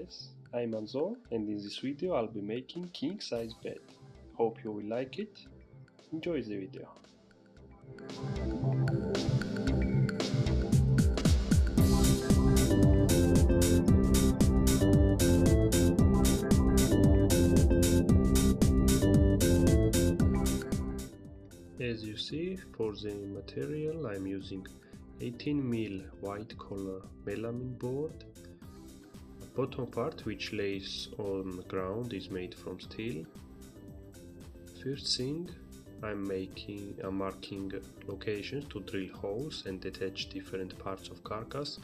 guys, I'm Anzor and in this video I'll be making king size bed. Hope you will like it. Enjoy the video. As you see, for the material I'm using 18mm white color melamine board. The bottom part, which lays on ground, is made from steel. First thing, I'm marking locations to drill holes and attach different parts of carcass,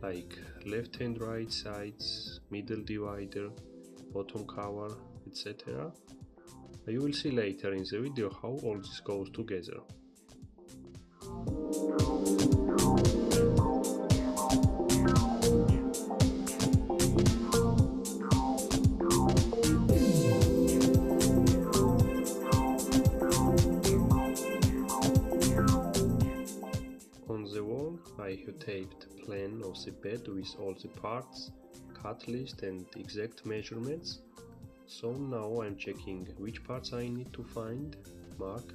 like left and right sides, middle divider, bottom cover, etc. You will see later in the video how all this goes together. On the wall I have taped a plan of the bed with all the parts, cut list and exact measurements. So now I'm checking which parts I need to find, mark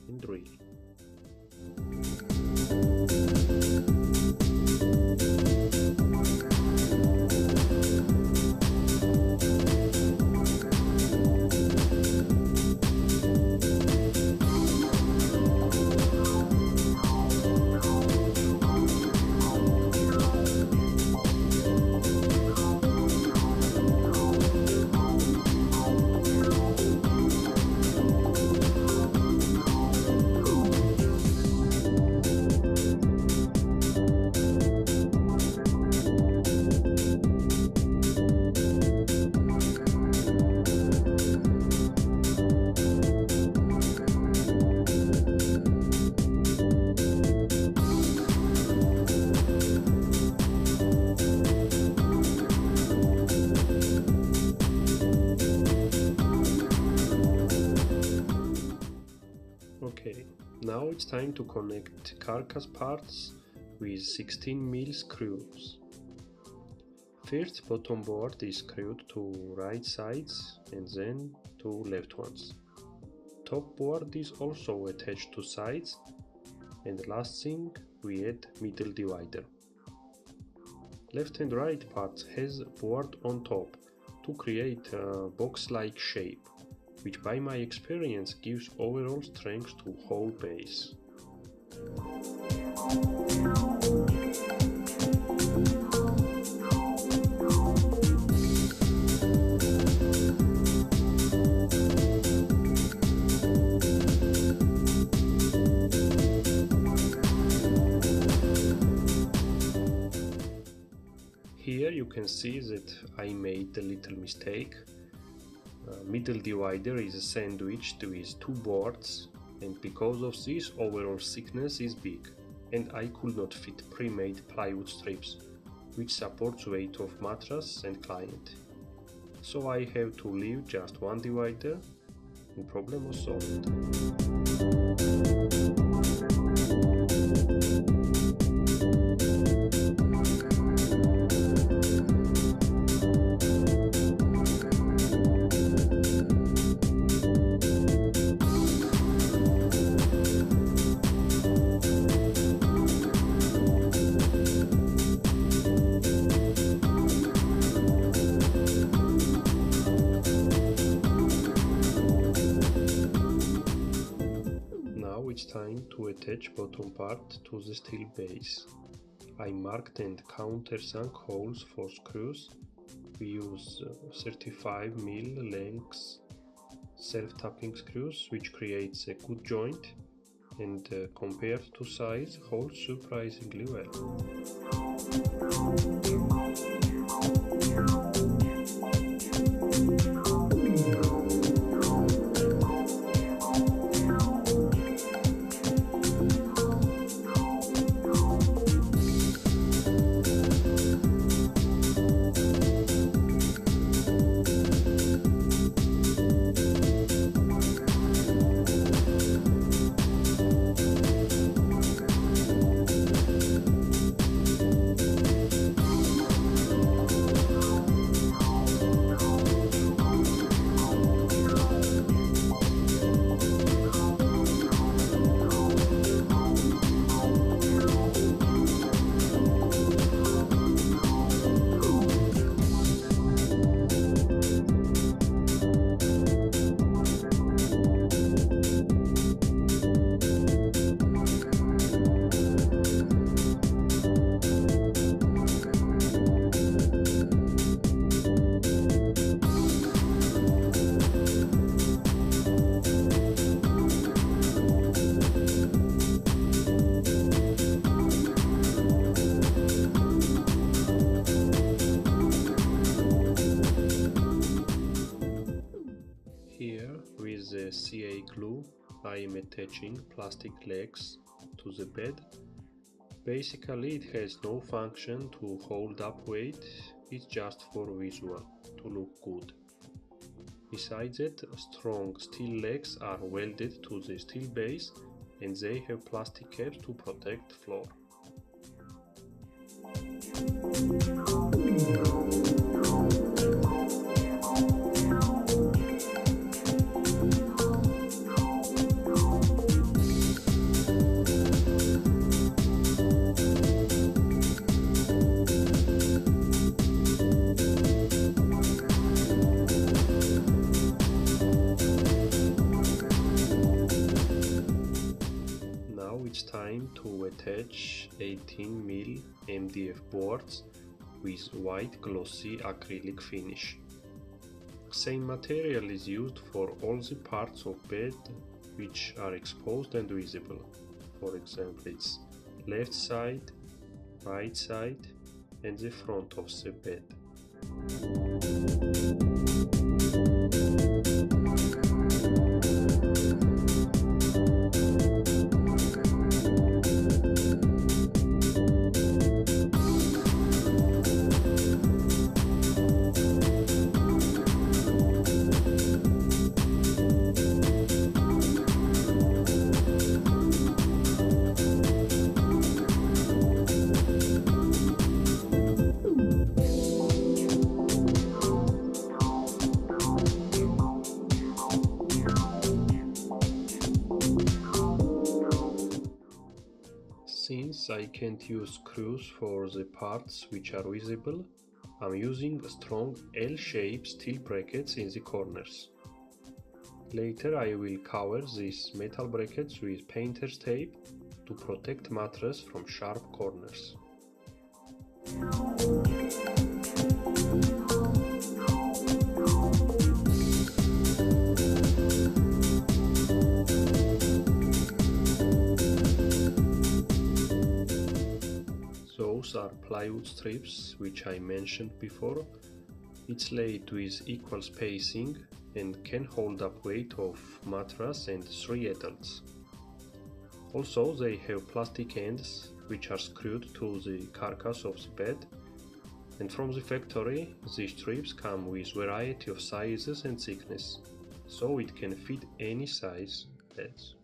and drill. Okay, now it's time to connect carcass parts with 16mm screws. First, bottom board is screwed to right sides and then to left ones. Top board is also attached to sides, and last thing, we add middle divider. Left and right part has board on top to create a box-like shape, which by my experience gives overall strength to whole base. Here you can see that I made a little mistake. Middle divider is sandwiched with two boards, and because of this overall thickness is big, and I could not fit pre-made plywood strips, which supports weight of mattress and client. So I have to leave just one divider, and problem was solved. It's time to attach bottom part to the steel base. I marked and countersunk holes for screws. We use 35mm length self-tapping screws, which creates a good joint, and compared to size, holds surprisingly well. PVA glue, I am attaching plastic legs to the bed. Basically it has no function to hold up weight, it's just for visual, to look good. Besides that, strong steel legs are welded to the steel base and they have plastic caps to protect floor. It's time to attach 18mm MDF boards with white glossy acrylic finish. Same material is used for all the parts of bed which are exposed and visible. For example, it's left side, right side and the front of the bed. Since I can't use screws for the parts which are visible, I'm using strong L-shaped steel brackets in the corners. Later I will cover these metal brackets with painter's tape to protect mattress from sharp corners. Those are plywood strips which I mentioned before. It's laid with equal spacing and can hold up weight of mattress and 3 adults. Also they have plastic ends which are screwed to the carcass of the bed, and from the factory these strips come with variety of sizes and thickness, so it can fit any size beds.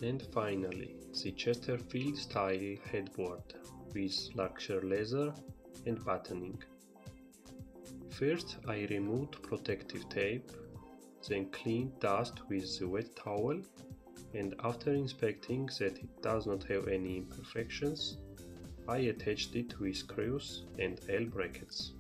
And finally, the Chesterfield style headboard with luxury leather and battening. First I removed protective tape, then cleaned dust with the wet towel, and after inspecting that it does not have any imperfections, I attached it with screws and L brackets.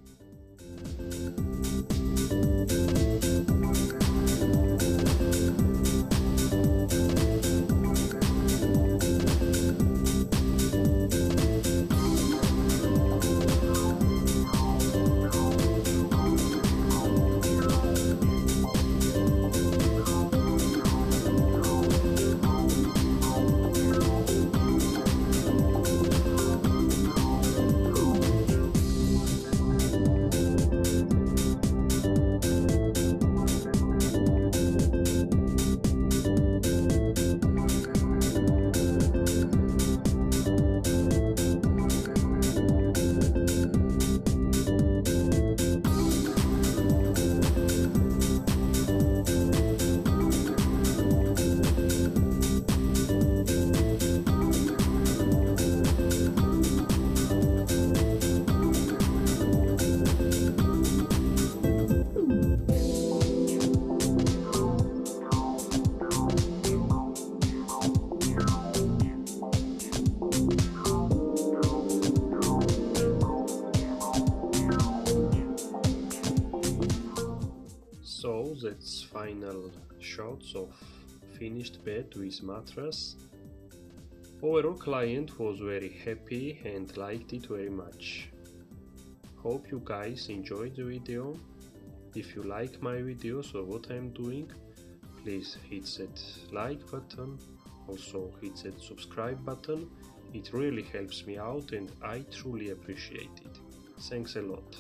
So that's final shots of finished bed with mattress. Overall client was very happy and liked it very much. Hope you guys enjoyed the video. If you like my videos or what I'm doing, please hit that like button, also hit that subscribe button. It really helps me out and I truly appreciate it. Thanks a lot.